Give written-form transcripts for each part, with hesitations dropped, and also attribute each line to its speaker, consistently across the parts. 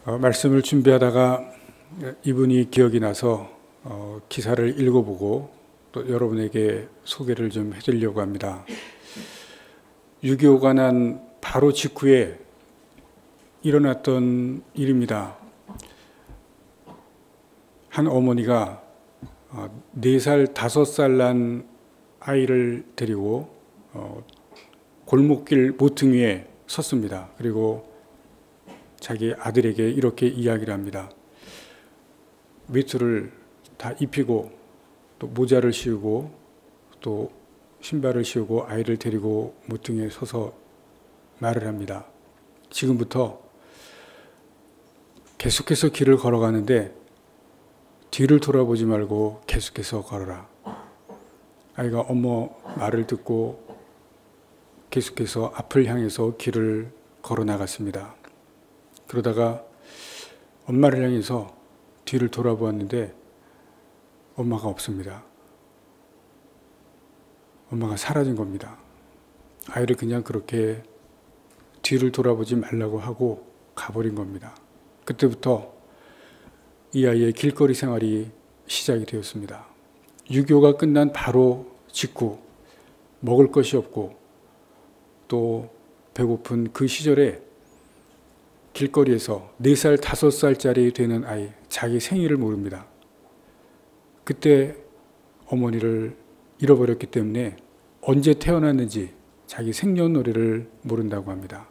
Speaker 1: 말씀을 준비하다가 이분이 기억이 나서 기사를 읽어보고 또 여러분에게 소개를 좀 해드리려고 합니다. 6.25가 난 바로 직후에 일어났던 일입니다. 한 어머니가 4살, 5살 난 아이를 데리고 골목길 모퉁이에 섰습니다. 그리고 자기 아들에게 이렇게 이야기를 합니다. 외투를 다 입히고 또 모자를 씌우고 또 신발을 씌우고 아이를 데리고 모퉁이에 서서 말을 합니다. 지금부터 계속해서 길을 걸어가는데 뒤를 돌아보지 말고 계속해서 걸어라. 아이가 엄마 말을 듣고 계속해서 앞을 향해서 길을 걸어 나갔습니다. 그러다가 엄마를 향해서 뒤를 돌아보았는데 엄마가 없습니다. 엄마가 사라진 겁니다. 아이를 그냥 그렇게 뒤를 돌아보지 말라고 하고 가버린 겁니다. 그때부터 이 아이의 길거리 생활이 시작이 되었습니다. 6.25가 끝난 바로 직후 먹을 것이 없고 또 배고픈 그 시절에 길거리에서 4살, 5살짜리 되는 아이, 자기 생일을 모릅니다. 그때 어머니를 잃어버렸기 때문에 언제 태어났는지 자기 생년월일을 모른다고 합니다.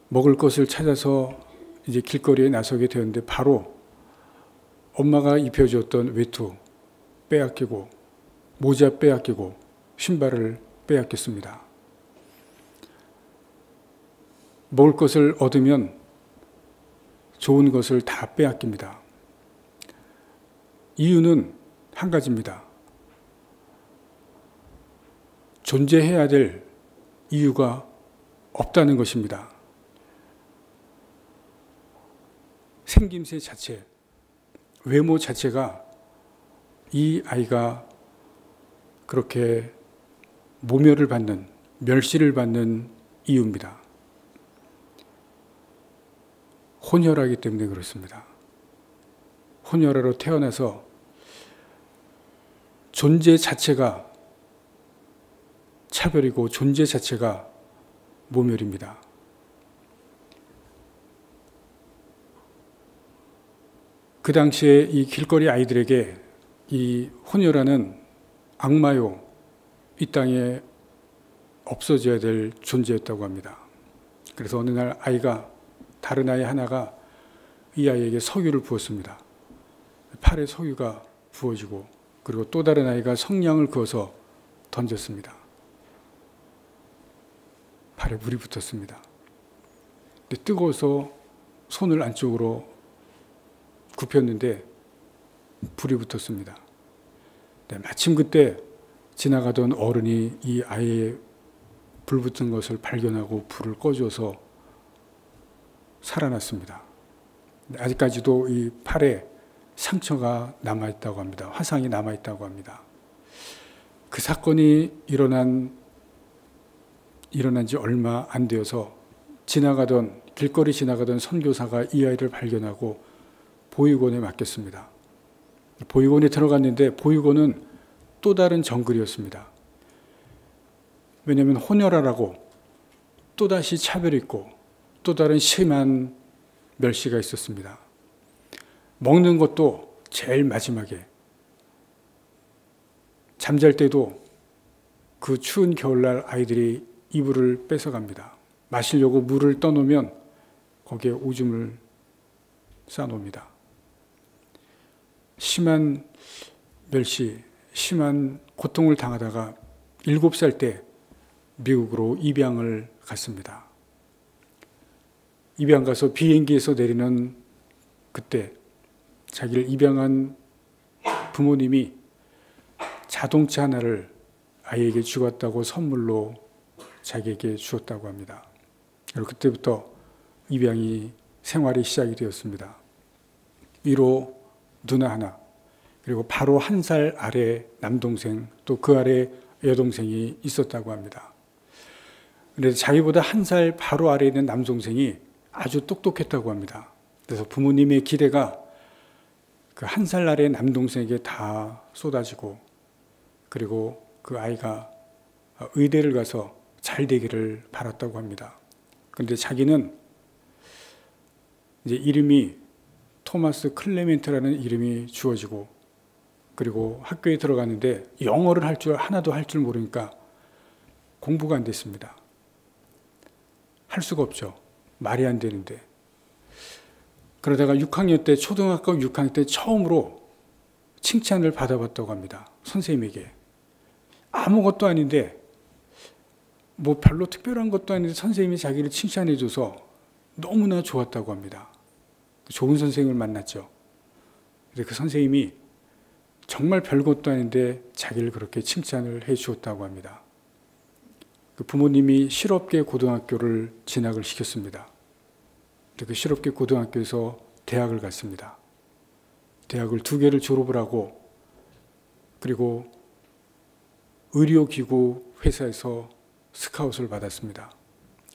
Speaker 1: 먹을 것을 찾아서 이제 길거리에 나서게 되었는데 바로 엄마가 입혀주었던 외투 빼앗기고 모자 빼앗기고 신발을 빼앗겼습니다. 먹을 것을 얻으면 좋은 것을 다 빼앗깁니다. 이유는 한 가지입니다. 존재해야 될 이유가 없다는 것입니다. 생김새 자체, 외모 자체가 이 아이가 그렇게 모멸을 받는, 멸시를 받는 이유입니다. 혼혈하기 때문에 그렇습니다. 혼혈아로 태어나서 존재 자체가 차별이고 존재 자체가 모멸입니다. 그 당시에 이 길거리 아이들에게 이 혼혈아는 악마요, 이 땅에 없어져야 될 존재였다고 합니다. 그래서 어느 날 아이가 다른 아이 하나가 이 아이에게 석유를 부었습니다. 팔에 석유가 부어지고 그리고 또 다른 아이가 성냥을 그어서 던졌습니다. 팔에 물이 붙었습니다. 근데 뜨거워서 손을 안쪽으로 굽혔는데 불이 붙었습니다. 마침 그때 지나가던 어른이 이 아이의 불 붙은 것을 발견하고 불을 꺼줘서 살아났습니다. 아직까지도 이 팔에 상처가 남아있다고 합니다. 화상이 남아있다고 합니다. 그 사건이 일어난 지 얼마 안 되어서 길거리 지나가던 선교사가 이 아이를 발견하고 보육원에 맡겼습니다. 보육원에 들어갔는데 보육원은 또 다른 정글이었습니다. 왜냐하면 혼혈아라고 또다시 차별이 있고 또 다른 심한 멸시가 있었습니다. 먹는 것도 제일 마지막에, 잠잘 때도 그 추운 겨울날 아이들이 이불을 뺏어갑니다. 마시려고 물을 떠놓으면 거기에 오줌을 싸놓습니다. 심한 멸시, 심한 고통을 당하다가 7살 때 미국으로 입양을 갔습니다. 입양 가서 비행기에서 내리는 그때 자기를 입양한 부모님이 자동차 하나를 아이에게 주었다고 선물로 자기에게 주었다고 합니다. 그리고 그때부터 입양이 생활이 시작이 되었습니다. 위로 누나 하나, 그리고 바로 1살 아래 남동생, 또 그 아래 여동생이 있었다고 합니다. 그런데 자기보다 1살 바로 아래에 있는 남동생이 아주 똑똑했다고 합니다. 그래서 부모님의 기대가 그 1살 아래의 남동생에게 다 쏟아지고, 그리고 그 아이가 의대를 가서 잘 되기를 바랐다고 합니다. 그런데 자기는 이제 이름이 토마스 클레멘트라는 이름이 주어지고, 그리고 학교에 들어갔는데 영어를 하나도 할 줄 모르니까 공부가 안 됐습니다. 할 수가 없죠. 말이 안 되는데. 그러다가 6학년 때, 초등학교 6학년 때 처음으로 칭찬을 받아봤다고 합니다. 선생님에게. 아무것도 아닌데, 뭐 별로 특별한 것도 아닌데 선생님이 자기를 칭찬해줘서 너무나 좋았다고 합니다. 좋은 선생님을 만났죠. 근데 그 선생님이 정말 별것도 아닌데 자기를 그렇게 칭찬을 해 주었다고 합니다. 그 부모님이 실업계 고등학교를 진학을 시켰습니다. 그 실업계 고등학교에서 대학을 갔습니다. 대학을 2개를 졸업을 하고, 그리고 의료기구 회사에서 스카웃을 받았습니다.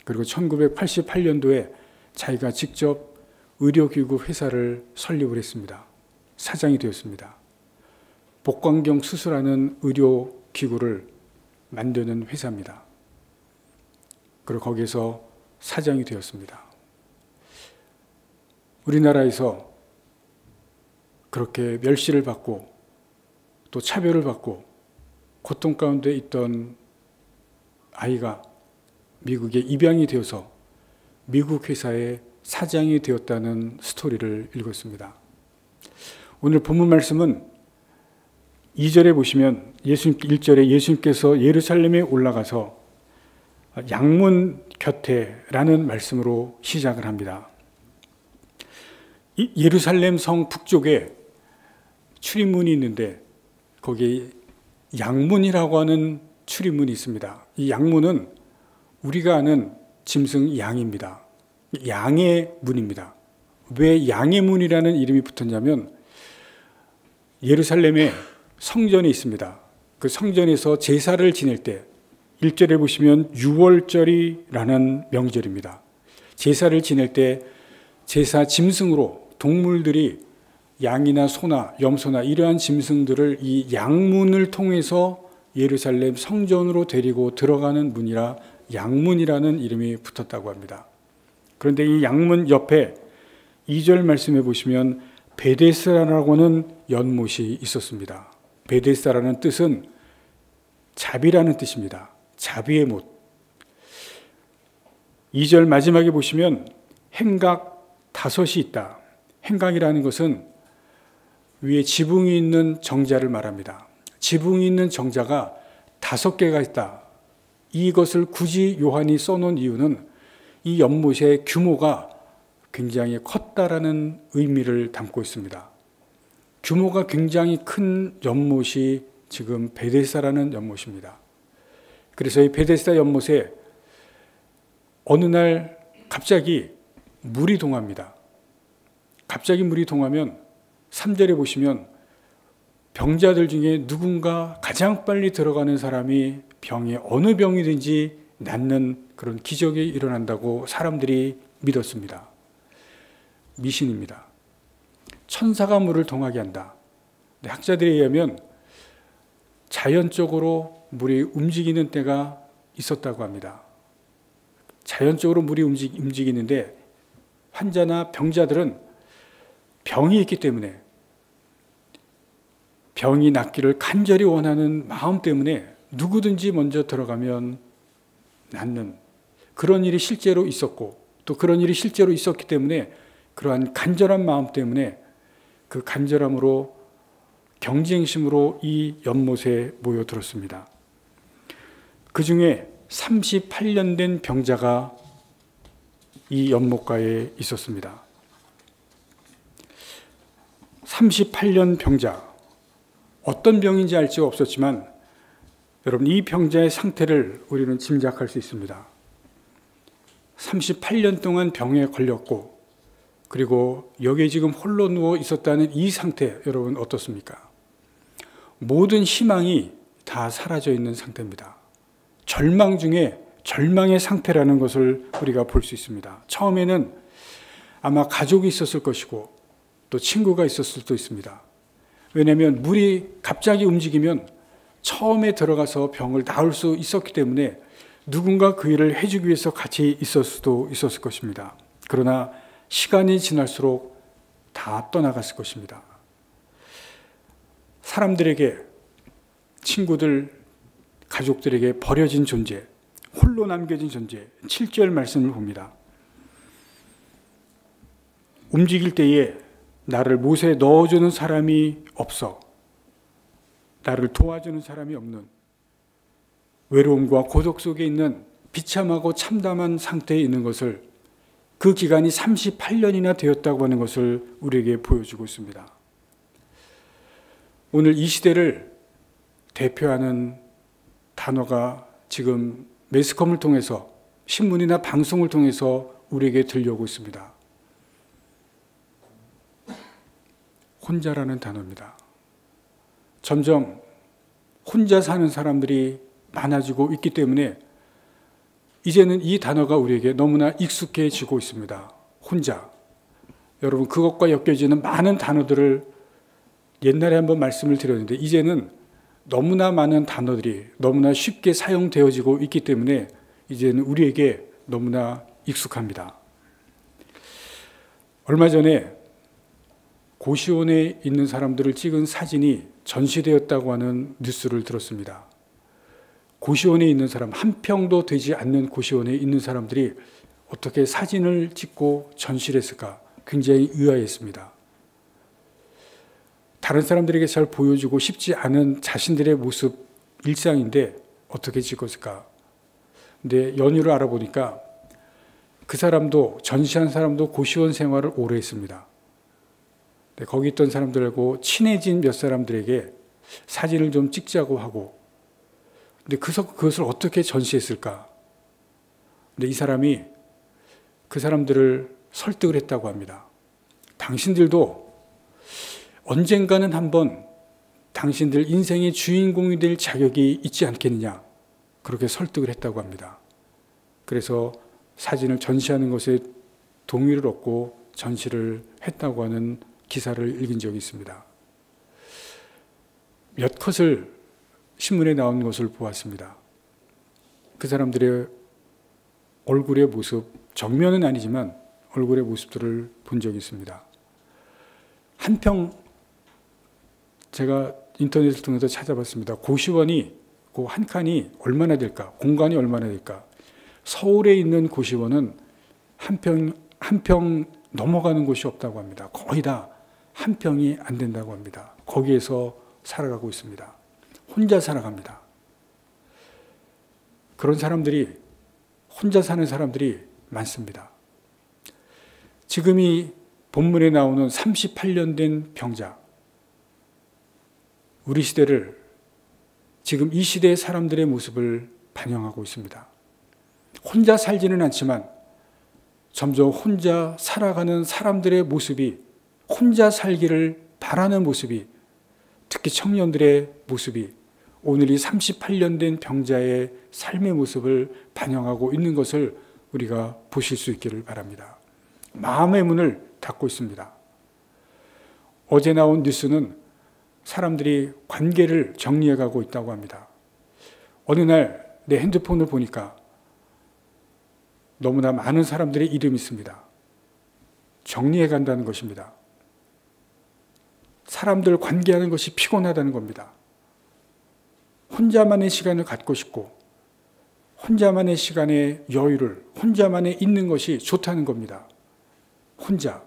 Speaker 1: 그리고 1988년도에 자기가 직접 의료기구 회사를 설립을 했습니다. 사장이 되었습니다. 복강경 수술하는 의료기구를 만드는 회사입니다. 그리고 거기에서 사장이 되었습니다. 우리나라에서 그렇게 멸시를 받고 또 차별을 받고 고통 가운데 있던 아이가 미국에 입양이 되어서 미국 회사의 사장이 되었다는 스토리를 읽었습니다. 오늘 본문 말씀은 2절에 보시면 1절에 예수님께서 예루살렘에 올라가서 양문 곁에라는 말씀으로 시작을 합니다. 예루살렘 성 북쪽에 출입문이 있는데 거기에 양문이라고 하는 출입문이 있습니다. 이 양문은 우리가 아는 짐승 양입니다. 양의 문입니다. 왜 양의 문이라는 이름이 붙었냐면 예루살렘에 성전이 있습니다. 그 성전에서 제사를 지낼 때 1절에 보시면 유월절이라는 명절입니다. 제사를 지낼 때 제사 짐승으로 동물들이 양이나 소나 염소나 이러한 짐승들을 이 양문을 통해서 예루살렘 성전으로 데리고 들어가는 문이라 양문이라는 이름이 붙었다고 합니다. 그런데 이 양문 옆에 2절 말씀해 보시면 베데스다라고 하는 연못이 있었습니다. 베데스다라는 뜻은 자비라는 뜻입니다. 자비의 못. 2절 마지막에 보시면 행각 5이 있다. 행각이라는 것은 위에 지붕이 있는 정자를 말합니다. 지붕이 있는 정자가 5개가 있다. 이것을 굳이 요한이 써놓은 이유는 이 연못의 규모가 굉장히 컸다라는 의미를 담고 있습니다. 규모가 굉장히 큰 연못이 지금 베데스다라는 연못입니다. 그래서 이 베데스다 연못에 어느 날 갑자기 물이 동합니다. 갑자기 물이 동하면 3절에 보시면 병자들 중에 누군가 가장 빨리 들어가는 사람이 병에 어느 병이든지 낫는 그런 기적이 일어난다고 사람들이 믿었습니다. 미신입니다. 천사가 물을 동하게 한다. 학자들에 의하면 자연적으로 물이 움직이는 때가 있었다고 합니다. 자연적으로 물이 움직이는데 환자나 병자들은 병이 있기 때문에 병이 낫기를 간절히 원하는 마음 때문에 누구든지 먼저 들어가면 낫는 그런 일이 실제로 있었고, 또 그런 일이 실제로 있었기 때문에 그러한 간절한 마음 때문에 그 간절함으로 경쟁심으로 이 연못에 모여들었습니다. 그 중에 38년 된 병자가 이 연못가에 있었습니다. 38년 병자. 어떤 병인지 알 수 없었지만 여러분, 이 병자의 상태를 우리는 짐작할 수 있습니다. 38년 동안 병에 걸렸고, 그리고 여기에 지금 홀로 누워 있었다는 이 상태, 여러분 어떻습니까? 모든 희망이 다 사라져 있는 상태입니다. 절망 중에 절망의 상태라는 것을 우리가 볼 수 있습니다. 처음에는 아마 가족이 있었을 것이고 또 친구가 있었을 수도 있습니다. 왜냐하면 물이 갑자기 움직이면 처음에 들어가서 병을 나을 수 있었기 때문에 누군가 그 일을 해주기 위해서 같이 있을 수도 있었을 것입니다. 그러나 시간이 지날수록 다 떠나갔을 것입니다. 사람들에게, 친구들, 가족들에게 버려진 존재, 홀로 남겨진 존재, 7절 말씀을 봅니다. 움직일 때에 나를 못에 넣어주는 사람이 없어, 나를 도와주는 사람이 없는 외로움과 고독 속에 있는 비참하고 참담한 상태에 있는 것을, 그 기간이 38년이나 되었다고 하는 것을 우리에게 보여주고 있습니다. 오늘 이 시대를 대표하는 단어가 지금 매스컴을 통해서, 신문이나 방송을 통해서 우리에게 들려오고 있습니다. 혼자라는 단어입니다. 점점 혼자 사는 사람들이 많아지고 있기 때문에 이제는 이 단어가 우리에게 너무나 익숙해지고 있습니다. 혼자. 여러분, 그것과 엮여지는 많은 단어들을 옛날에 한번 말씀을 드렸는데 이제는 너무나 많은 단어들이 너무나 쉽게 사용되어지고 있기 때문에 이제는 우리에게 너무나 익숙합니다. 얼마 전에 고시원에 있는 사람들을 찍은 사진이 전시되었다고 하는 뉴스를 들었습니다. 고시원에 있는 사람, 한 평도 되지 않는 고시원에 있는 사람들이 어떻게 사진을 찍고 전시를 했을까? 굉장히 의아했습니다. 다른 사람들에게 잘 보여주고 싶지 않은 자신들의 모습, 일상인데 어떻게 찍었을까? 근데 연유를 알아보니까 그 사람도, 전시한 사람도 고시원 생활을 오래 했습니다. 거기 있던 사람들하고 친해진 몇 사람들에게 사진을 좀 찍자고 하고, 근데 그것을 어떻게 전시했을까? 근데 이 사람이 그 사람들을 설득을 했다고 합니다. 당신들도 언젠가는 한번 당신들 인생의 주인공이 될 자격이 있지 않겠느냐, 그렇게 설득을 했다고 합니다. 그래서 사진을 전시하는 것에 동의를 얻고 전시를 했다고 하는 기사를 읽은 적이 있습니다. 몇 컷을 신문에 나온 것을 보았습니다. 그 사람들의 얼굴의 모습, 정면은 아니지만 얼굴의 모습들을 본 적이 있습니다. 한 평, 제가 인터넷을 통해서 찾아봤습니다. 고시원이, 그 한 칸이 얼마나 될까? 공간이 얼마나 될까? 서울에 있는 고시원은 한 평 넘어가는 곳이 없다고 합니다. 거의 다 한 평이 안 된다고 합니다. 거기에서 살아가고 있습니다. 혼자 살아갑니다. 그런 사람들이, 혼자 사는 사람들이 많습니다. 지금 이 본문에 나오는 38년 된 병자, 우리 시대를, 지금 이 시대의 사람들의 모습을 반영하고 있습니다. 혼자 살지는 않지만 점점 혼자 살아가는 사람들의 모습이, 혼자 살기를 바라는 모습이, 특히 청년들의 모습이 오늘 이 38년 된 병자의 삶의 모습을 반영하고 있는 것을 우리가 보실 수 있기를 바랍니다. 마음의 문을 닫고 있습니다. 어제 나온 뉴스는 사람들이 관계를 정리해가고 있다고 합니다. 어느 날 내 핸드폰을 보니까 너무나 많은 사람들의 이름이 있습니다. 정리해 간다는 것입니다. 사람들 관계하는 것이 피곤하다는 겁니다. 혼자만의 시간을 갖고 싶고 혼자만의 시간의 여유를, 혼자만의 있는 것이 좋다는 겁니다. 혼자.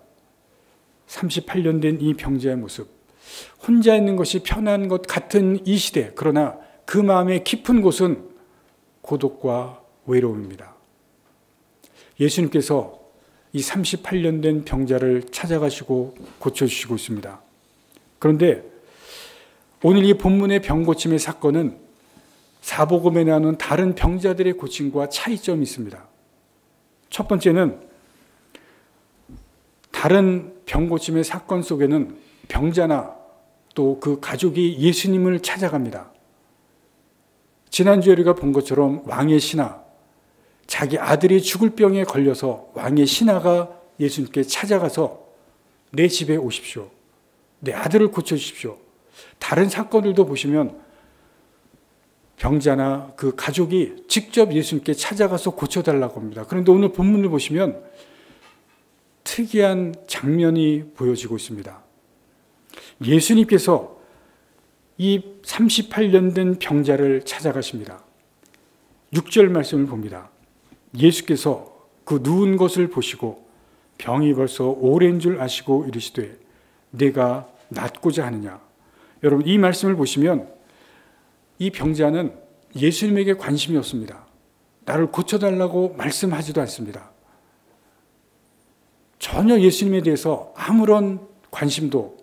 Speaker 1: 38년 된 이 병자의 모습. 혼자 있는 것이 편한 것 같은 이 시대. 그러나 그 마음의 깊은 곳은 고독과 외로움입니다. 예수님께서 이 38년 된 병자를 찾아가시고 고쳐주시고 있습니다. 그런데 오늘 이 본문의 병고침의 사건은 사복음에 나오는 다른 병자들의 고침과 차이점이 있습니다. 첫 번째는 다른 병고침의 사건 속에는 병자나 또 그 가족이 예수님을 찾아갑니다. 지난주에 우리가 본 것처럼 왕의 신하, 자기 아들이 죽을 병에 걸려서 왕의 신하가 예수님께 찾아가서 내 집에 오십시오. 내 아들을 고쳐주십시오. 다른 사건들도 보시면 병자나 그 가족이 직접 예수님께 찾아가서 고쳐달라고 합니다. 그런데 오늘 본문을 보시면 특이한 장면이 보여지고 있습니다. 예수님께서 이 38년 된 병자를 찾아가십니다. 6절 말씀을 봅니다. 예수께서 그 누운 것을 보시고 병이 벌써 오래인 줄 아시고 이르시되 내가 낫고자 하느냐. 여러분, 이 말씀을 보시면 이 병자는 예수님에게 관심이 없습니다. 나를 고쳐달라고 말씀하지도 않습니다. 전혀 예수님에 대해서 아무런 관심도,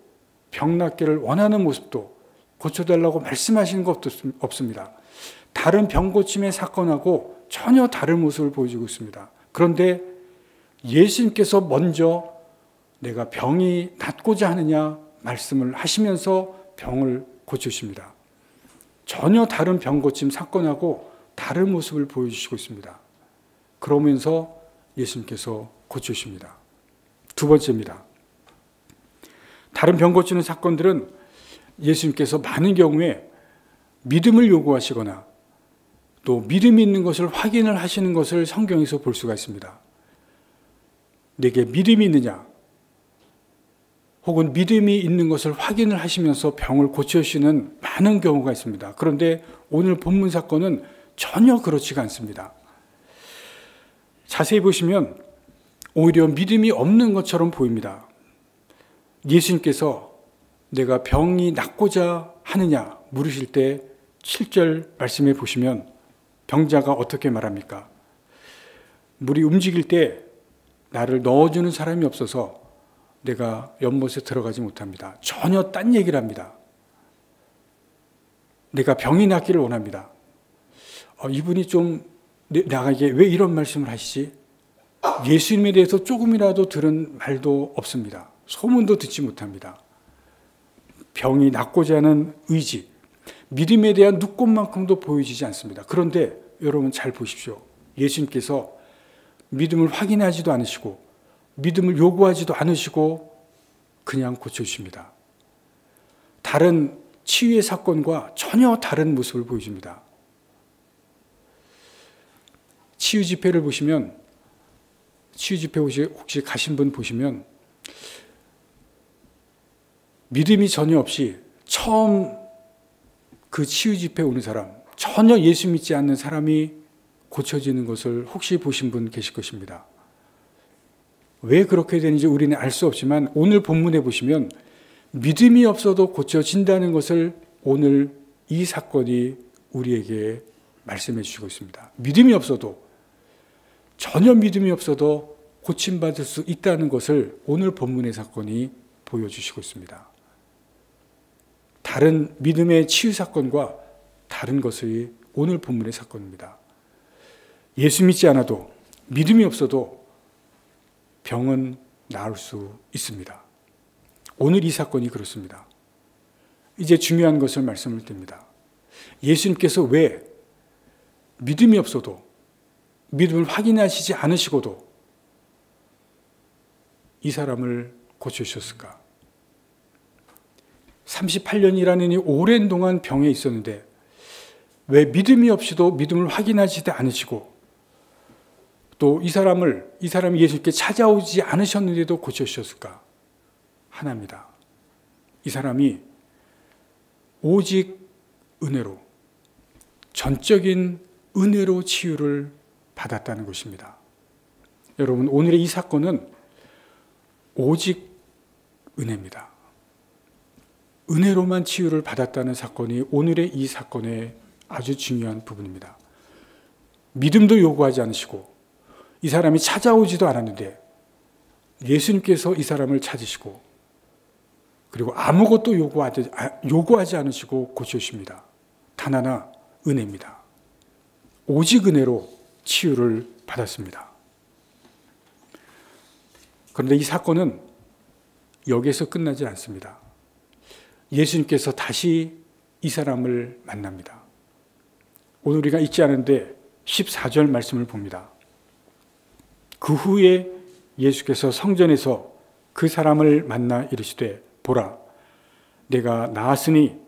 Speaker 1: 병 낫기를 원하는 모습도, 고쳐달라고 말씀하시는 것 없습니다. 다른 병 고침의 사건하고 전혀 다른 모습을 보여주고 있습니다. 그런데 예수님께서 먼저 내가 병이 낫고자 하느냐 말씀을 하시면서 병을 고치십니다. 전혀 다른 병 고침 사건하고 다른 모습을 보여주시고 있습니다. 그러면서 예수님께서 고치십니다. 두 번째입니다. 다른 병 고치는 사건들은 예수님께서 많은 경우에 믿음을 요구하시거나 또 믿음이 있는 것을 확인을 하시는 것을 성경에서 볼 수가 있습니다. 내게 믿음이 있느냐, 혹은 믿음이 있는 것을 확인을 하시면서 병을 고쳐주시는 많은 경우가 있습니다. 그런데 오늘 본문 사건은 전혀 그렇지가 않습니다. 자세히 보시면 오히려 믿음이 없는 것처럼 보입니다. 예수님께서 내가 병이 낫고자 하느냐 물으실 때 7절 말씀에 보시면 병자가 어떻게 말합니까? 물이 움직일 때 나를 넣어주는 사람이 없어서 내가 연못에 들어가지 못합니다. 전혀 딴 얘기를 합니다. 내가 병이 낫기를 원합니다. 이분이 좀 나에게 왜 이런 말씀을 하시지? 예수님에 대해서 조금이라도 들은 말도 없습니다. 소문도 듣지 못합니다. 병이 낫고자 하는 의지, 믿음에 대한 눈꽃만큼도 보여지지 않습니다. 그런데 여러분 잘 보십시오. 예수님께서 믿음을 확인하지도 않으시고 믿음을 요구하지도 않으시고 그냥 고쳐주십니다. 다른 치유의 사건과 전혀 다른 모습을 보여줍니다. 치유 집회를 보시면, 치유 집회 혹시 가신 분 보시면 믿음이 전혀 없이 처음 그 치유 집회 오는 사람, 전혀 예수 믿지 않는 사람이 고쳐지는 것을 혹시 보신 분 계실 것입니다. 왜 그렇게 되는지 우리는 알 수 없지만 오늘 본문에 보시면 믿음이 없어도 고쳐진다는 것을 오늘 이 사건이 우리에게 말씀해 주시고 있습니다. 믿음이 없어도, 전혀 믿음이 없어도 고침받을 수 있다는 것을 오늘 본문의 사건이 보여주시고 있습니다. 다른 믿음의 치유 사건과 다른 것이 오늘 본문의 사건입니다. 예수 믿지 않아도, 믿음이 없어도 병은 나을 수 있습니다. 오늘 이 사건이 그렇습니다. 이제 중요한 것을 말씀을 드립니다. 예수님께서 왜 믿음이 없어도, 믿음을 확인하시지 않으시고도 이 사람을 고쳐주셨을까? 38년이라는 이 오랜 동안 병에 있었는데 왜 믿음이 없이도 믿음을 확인하지도 않으시고 또 이 사람이 예수님께 찾아오지 않으셨는데도 고쳐주셨을까? 하나입니다. 이 사람이 오직 은혜로, 전적인 은혜로 치유를 받았다는 것입니다. 여러분, 오늘의 이 사건은 오직 은혜입니다. 은혜로만 치유를 받았다는 사건이 오늘의 이 사건의 아주 중요한 부분입니다. 믿음도 요구하지 않으시고 이 사람이 찾아오지도 않았는데 예수님께서 이 사람을 찾으시고 그리고 아무것도 요구하지 않으시고 고쳐주십니다. 단 하나, 은혜입니다. 오직 은혜로 치유를 받았습니다. 그런데 이 사건은 여기에서 끝나지 않습니다. 예수님께서 다시 이 사람을 만납니다. 오늘 우리가 읽지 않은데 14절 말씀을 봅니다. 그 후에 예수께서 성전에서 그 사람을 만나 이르시되 보라, 내가 나았으니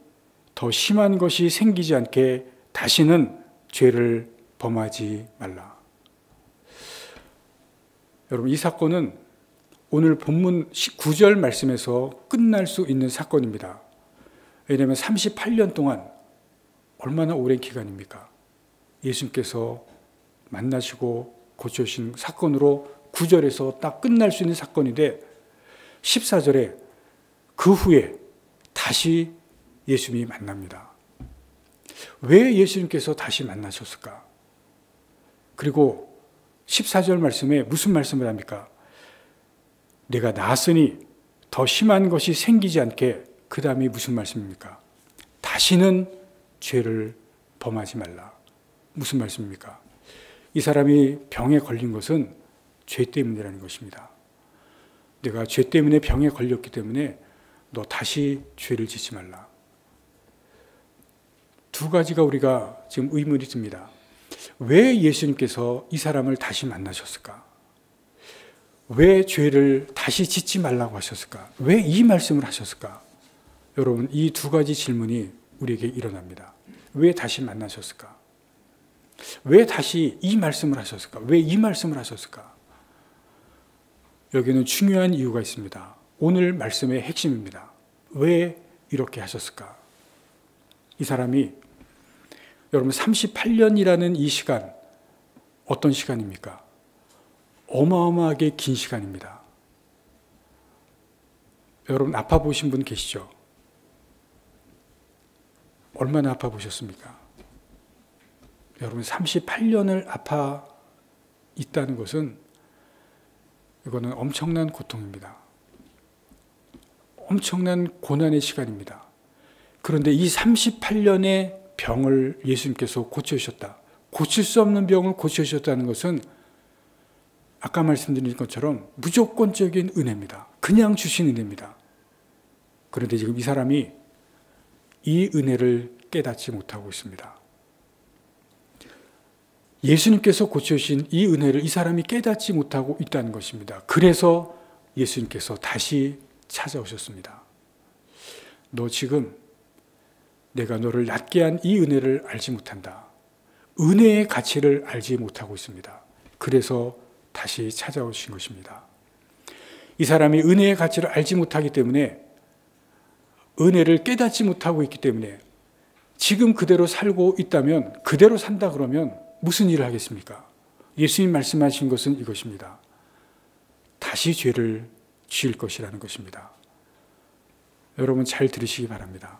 Speaker 1: 더 심한 것이 생기지 않게 다시는 죄를 범하지 말라. 여러분, 이 사건은 오늘 본문 19절 말씀에서 끝날 수 있는 사건입니다. 왜냐하면 38년 동안 얼마나 오랜 기간입니까? 예수님께서 만나시고 고쳐주신 사건으로 9절에서 딱 끝날 수 있는 사건인데 14절에 그 후에 다시 예수님이 만납니다. 왜 예수님께서 다시 만나셨을까? 그리고 14절 말씀에 무슨 말씀을 합니까? 내가 나았으니 더 심한 것이 생기지 않게, 그 다음이 무슨 말씀입니까? 다시는 죄를 범하지 말라. 무슨 말씀입니까? 이 사람이 병에 걸린 것은 죄 때문이라는 것입니다. 내가 죄 때문에 병에 걸렸기 때문에 너 다시 죄를 짓지 말라. 두 가지가 우리가 지금 의문이 듭니다. 왜 예수님께서 이 사람을 다시 만나셨을까? 왜 죄를 다시 짓지 말라고 하셨을까? 왜 이 말씀을 하셨을까? 여러분, 이 두 가지 질문이 우리에게 일어납니다. 왜 다시 만나셨을까? 왜 다시 이 말씀을 하셨을까? 왜 이 말씀을 하셨을까? 여기는 중요한 이유가 있습니다. 오늘 말씀의 핵심입니다. 왜 이렇게 하셨을까? 이 사람이, 여러분, 38년이라는 이 시간, 어떤 시간입니까? 어마어마하게 긴 시간입니다. 여러분, 아파 보신 분 계시죠? 얼마나 아파 보셨습니까? 여러분, 38년을 아파 있다는 것은 이거는 엄청난 고통입니다. 엄청난 고난의 시간입니다. 그런데 이 38년의 병을 예수님께서 고쳐주셨다. 고칠 수 없는 병을 고쳐주셨다는 것은 아까 말씀드린 것처럼 무조건적인 은혜입니다. 그냥 주신 은혜입니다. 그런데 지금 이 사람이 이 은혜를 깨닫지 못하고 있습니다. 예수님께서 고쳐주신 이 은혜를 이 사람이 깨닫지 못하고 있다는 것입니다. 그래서 예수님께서 다시 찾아오셨습니다. 너 지금 내가 너를 낫게 한 이 은혜를 알지 못한다. 은혜의 가치를 알지 못하고 있습니다. 그래서 다시 찾아오신 것입니다. 이 사람이 은혜의 가치를 알지 못하기 때문에, 은혜를 깨닫지 못하고 있기 때문에 지금 그대로 살고 있다면, 그대로 산다 그러면 무슨 일을 하겠습니까? 예수님 말씀하신 것은 이것입니다. 다시 죄를 지을 것이라는 것입니다. 여러분, 잘 들으시기 바랍니다.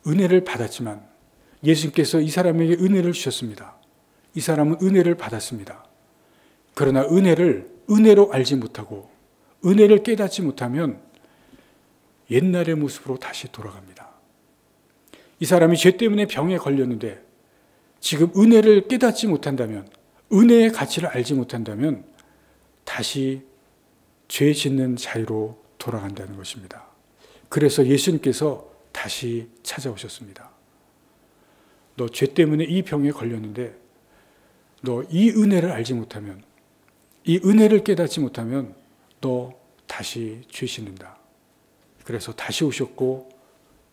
Speaker 1: 은혜를 받았지만 예수님께서 이 사람에게 은혜를 주셨습니다. 이 사람은 은혜를 받았습니다. 그러나 은혜를 은혜로 알지 못하고 은혜를 깨닫지 못하면 옛날의 모습으로 다시 돌아갑니다. 이 사람이 죄 때문에 병에 걸렸는데 지금 은혜를 깨닫지 못한다면, 은혜의 가치를 알지 못한다면 다시 죄 짓는 자리로 돌아간다는 것입니다. 그래서 예수님께서 다시 찾아오셨습니다. 너 죄 때문에 이 병에 걸렸는데 너 이 은혜를 알지 못하면, 이 은혜를 깨닫지 못하면 너 다시 죄 짓는다. 그래서 다시 오셨고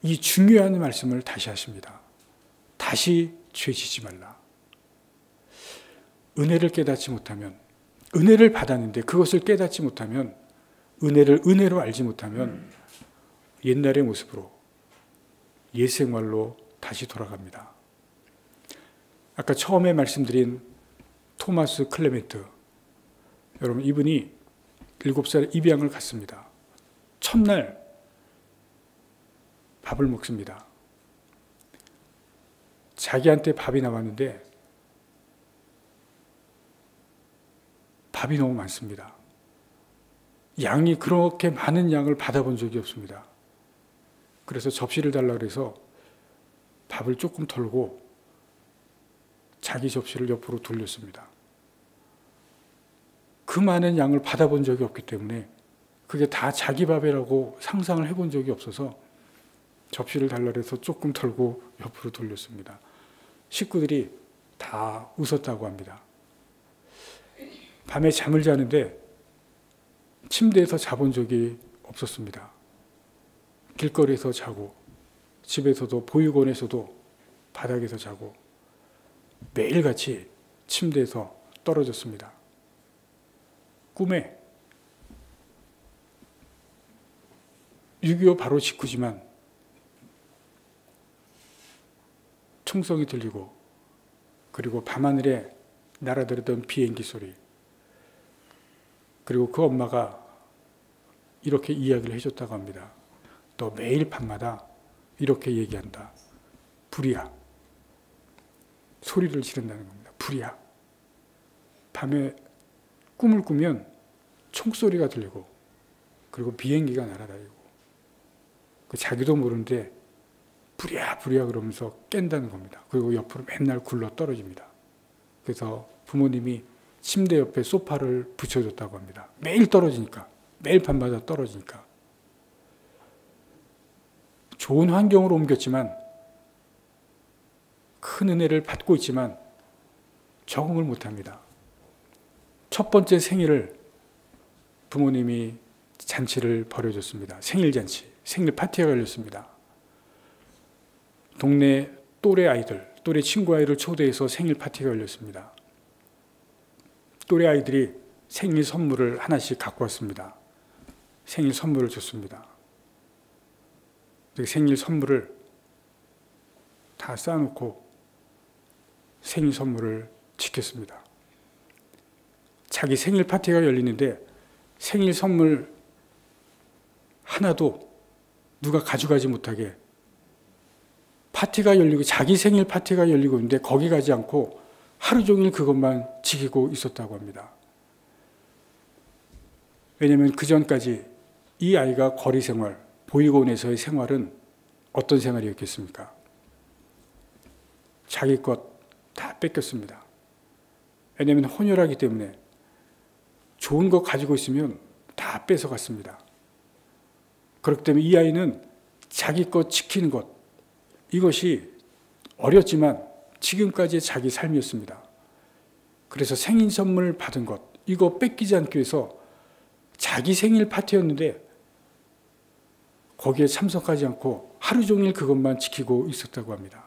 Speaker 1: 이 중요한 말씀을 다시 하십니다. 다시 죄 짓지 말라. 은혜를 깨닫지 못하면, 은혜를 받았는데 그것을 깨닫지 못하면, 은혜를 은혜로 알지 못하면 옛날의 모습으로, 옛 생활로 다시 돌아갑니다. 아까 처음에 말씀드린 토마스 클레멘트, 여러분, 이분이 7살 입양을 갔습니다. 첫날 밥을 먹습니다. 자기한테 밥이 나왔는데 밥이 너무 많습니다. 양이 그렇게 많은 양을 받아본 적이 없습니다. 그래서 접시를 달라고 해서 밥을 조금 덜고 자기 접시를 옆으로 돌렸습니다. 그 많은 양을 받아본 적이 없기 때문에 그게 다 자기 밥이라고 상상을 해본 적이 없어서 접시를 달라고 해서 조금 덜고 옆으로 돌렸습니다. 식구들이 다 웃었다고 합니다. 밤에 잠을 자는데 침대에서 자본 적이 없었습니다. 길거리에서 자고 집에서도 보육원에서도 바닥에서 자고 매일같이 침대에서 떨어졌습니다. 꿈에 6.25 바로 직후지만 총성이 들리고 그리고 밤하늘에 날아들었던 비행기 소리 그리고 그 엄마가 이렇게 이야기를 해줬다고 합니다. 너 매일 밤마다 이렇게 얘기한다. 불이야. 소리를 지른다는 겁니다. 불이야. 밤에 꿈을 꾸면 총소리가 들리고 그리고 비행기가 날아다니고 자기도 모르는데 불이야 불이야 그러면서 깬다는 겁니다. 그리고 옆으로 맨날 굴러 떨어집니다. 그래서 부모님이 침대 옆에 소파를 붙여줬다고 합니다. 매일 떨어지니까. 매일 밤마다 떨어지니까. 좋은 환경으로 옮겼지만 큰 은혜를 받고 있지만 적응을 못합니다. 첫 번째 생일을 부모님이 잔치를 벌여줬습니다. 생일잔치, 생일 파티가 열렸습니다. 동네 또래 아이들, 또래 친구 아이를 초대해서 생일 파티가 열렸습니다. 또래 아이들이 생일 선물을 하나씩 갖고 왔습니다. 생일 선물을 줬습니다. 생일 선물을 다 쌓아놓고 생일 선물을 지켰습니다. 자기 생일 파티가 열리는데 생일 선물 하나도 누가 가져가지 못하게 파티가 열리고 자기 생일 파티가 열리고 있는데 거기 가지 않고 하루 종일 그것만 지키고 있었다고 합니다. 왜냐하면 그 전까지 이 아이가 거리 생활, 보육원에서의 생활은 어떤 생활이었겠습니까? 자기 것 다 뺏겼습니다. 왜냐하면 혼혈하기 때문에 좋은 거 가지고 있으면 다 뺏어갔습니다. 그렇기 때문에 이 아이는 자기 것 지키는 것, 이것이 어렸지만 지금까지의 자기 삶이었습니다. 그래서 생일 선물 받은 것, 이거 뺏기지 않기 위해서 자기 생일 파티였는데 거기에 참석하지 않고 하루 종일 그것만 지키고 있었다고 합니다.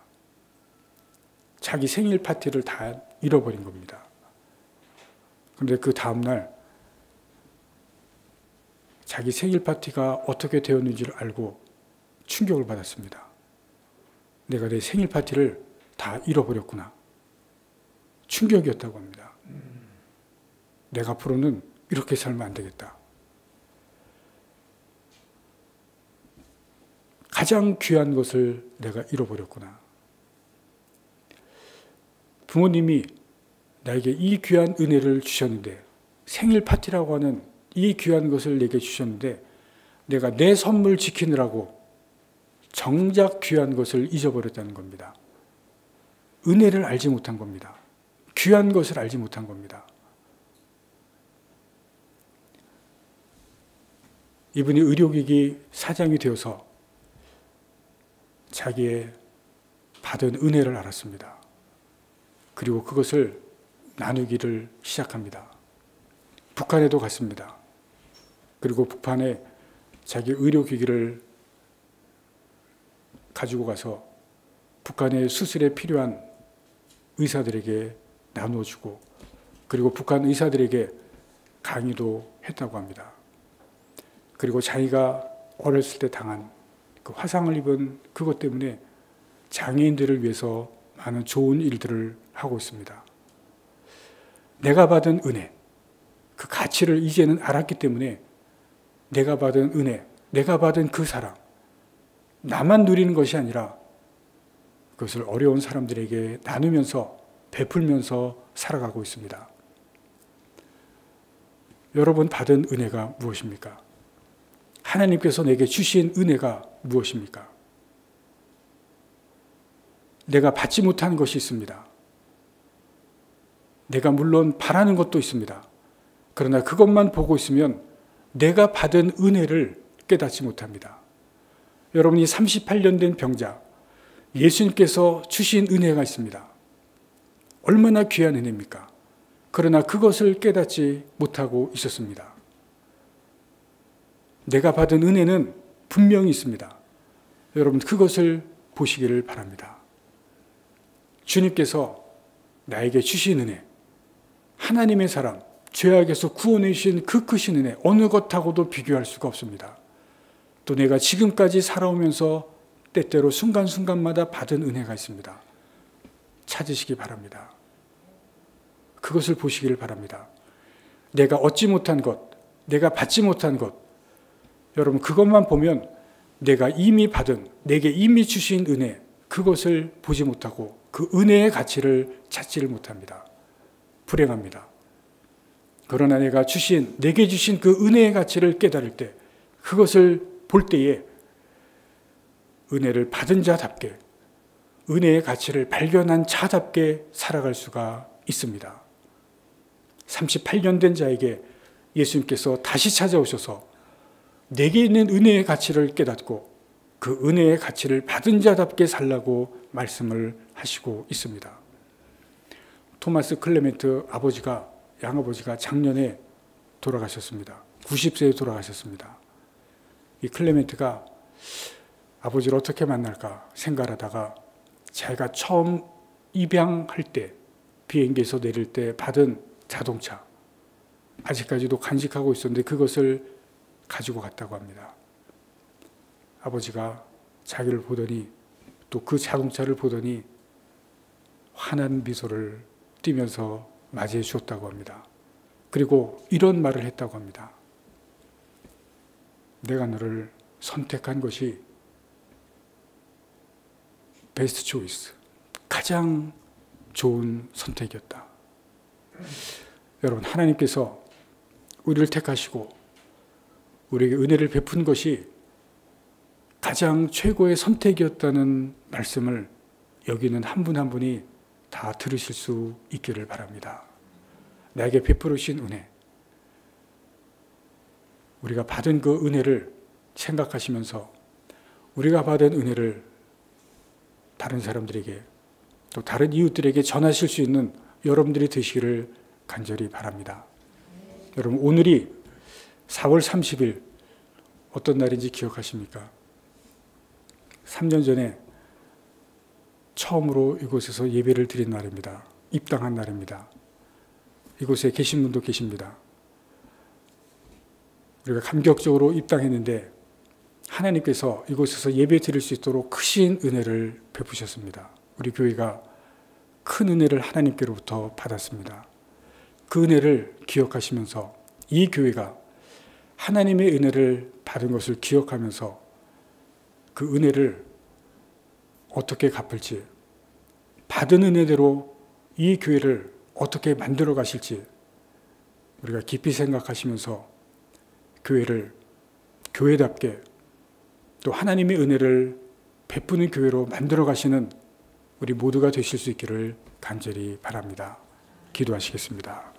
Speaker 1: 자기 생일 파티를 다 잃어버린 겁니다. 그런데 그 다음날 자기 생일 파티가 어떻게 되었는지를 알고 충격을 받았습니다. 내가 내 생일 파티를 다 잃어버렸구나. 충격이었다고 합니다. 내가 앞으로는 이렇게 살면 안 되겠다. 가장 귀한 것을 내가 잃어버렸구나. 부모님이 나에게 이 귀한 은혜를 주셨는데, 생일 파티라고 하는 이 귀한 것을 내게 주셨는데 내가 내 선물 지키느라고 정작 귀한 것을 잊어버렸다는 겁니다. 은혜를 알지 못한 겁니다. 귀한 것을 알지 못한 겁니다. 이분이 의료기기 사장이 되어서 자기의 받은 은혜를 알았습니다. 그리고 그것을 나누기를 시작합니다. 북한에도 갔습니다. 그리고 북한에 자기 의료기기를 가지고 가서 북한의 수술에 필요한 의사들에게 나누어주고, 그리고 북한 의사들에게 강의도 했다고 합니다. 그리고 자기가 어렸을 때 당한 그 화상을 입은 그것 때문에 장애인들을 위해서 많은 좋은 일들을 하고 있습니다. 내가 받은 은혜, 그 가치를 이제는 알았기 때문에 내가 받은 은혜, 내가 받은 그 사랑, 나만 누리는 것이 아니라 그것을 어려운 사람들에게 나누면서 베풀면서 살아가고 있습니다. 여러분 받은 은혜가 무엇입니까? 하나님께서 내게 주신 은혜가 무엇입니까? 내가 받지 못하는 것이 있습니다. 내가 물론 바라는 것도 있습니다. 그러나 그것만 보고 있으면 내가 받은 은혜를 깨닫지 못합니다. 여러분이 38년 된 병자, 예수님께서 주신 은혜가 있습니다. 얼마나 귀한 은혜입니까? 그러나 그것을 깨닫지 못하고 있었습니다. 내가 받은 은혜는 분명히 있습니다. 여러분, 그것을 보시기를 바랍니다. 주님께서 나에게 주신 은혜, 하나님의 사랑, 죄악에서 구원해 주신 그 크신 은혜, 어느 것하고도 비교할 수가 없습니다. 또 내가 지금까지 살아오면서 때때로 순간순간마다 받은 은혜가 있습니다. 찾으시기 바랍니다. 그것을 보시기를 바랍니다. 내가 얻지 못한 것, 내가 받지 못한 것, 여러분 그것만 보면 내가 이미 받은, 내게 이미 주신 은혜, 그것을 보지 못하고 그 은혜의 가치를 찾지를 못합니다. 불행합니다. 그러나 내게 주신 그 은혜의 가치를 깨달을 때, 그것을 볼 때에 은혜를 받은 자답게, 은혜의 가치를 발견한 자답게 살아갈 수가 있습니다. 38년 된 자에게 예수님께서 다시 찾아오셔서 내게 있는 은혜의 가치를 깨닫고 그 은혜의 가치를 받은 자답게 살라고 말씀을 하시고 있습니다. 토마스 클레멘트 양아버지가 작년에 돌아가셨습니다. 90세에 돌아가셨습니다. 이 클레멘트가 아버지를 어떻게 만날까 생각하다가 자기가 처음 입양할 때 비행기에서 내릴 때 받은 자동차, 아직까지도 간직하고 있었는데 그것을 가지고 갔다고 합니다. 아버지가 자기를 보더니, 또 그 자동차를 보더니 환한 미소를 띠면서 맞이해 주었다고 합니다. 그리고 이런 말을 했다고 합니다. 내가 너를 선택한 것이 베스트 초이스, 가장 좋은 선택이었다. 여러분, 하나님께서 우리를 택하시고 우리에게 은혜를 베푼 것이 가장 최고의 선택이었다는 말씀을 여기는 한 분 한 분이 다 들으실 수 있기를 바랍니다. 나에게 베풀으신 은혜, 우리가 받은 그 은혜를 생각하시면서 우리가 받은 은혜를 다른 사람들에게, 또 다른 이웃들에게 전하실 수 있는 여러분들이 되시기를 간절히 바랍니다. 여러분, 오늘이 4월 30일 어떤 날인지 기억하십니까? 3년 전에 처음으로 이곳에서 예배를 드린 날입니다. 입당한 날입니다. 이곳에 계신 분도 계십니다. 우리가 감격적으로 입당했는데 하나님께서 이곳에서 예배 드릴 수 있도록 크신 은혜를 베푸셨습니다. 우리 교회가 큰 은혜를 하나님께로부터 받았습니다. 그 은혜를 기억하시면서 이 교회가 하나님의 은혜를 받은 것을 기억하면서 그 은혜를 어떻게 갚을지, 받은 은혜대로 이 교회를 어떻게 만들어 가실지 우리가 깊이 생각하시면서 교회를 교회답게, 또 하나님의 은혜를 베푸는 교회로 만들어 가시는 우리 모두가 되실 수 있기를 간절히 바랍니다. 기도하시겠습니다.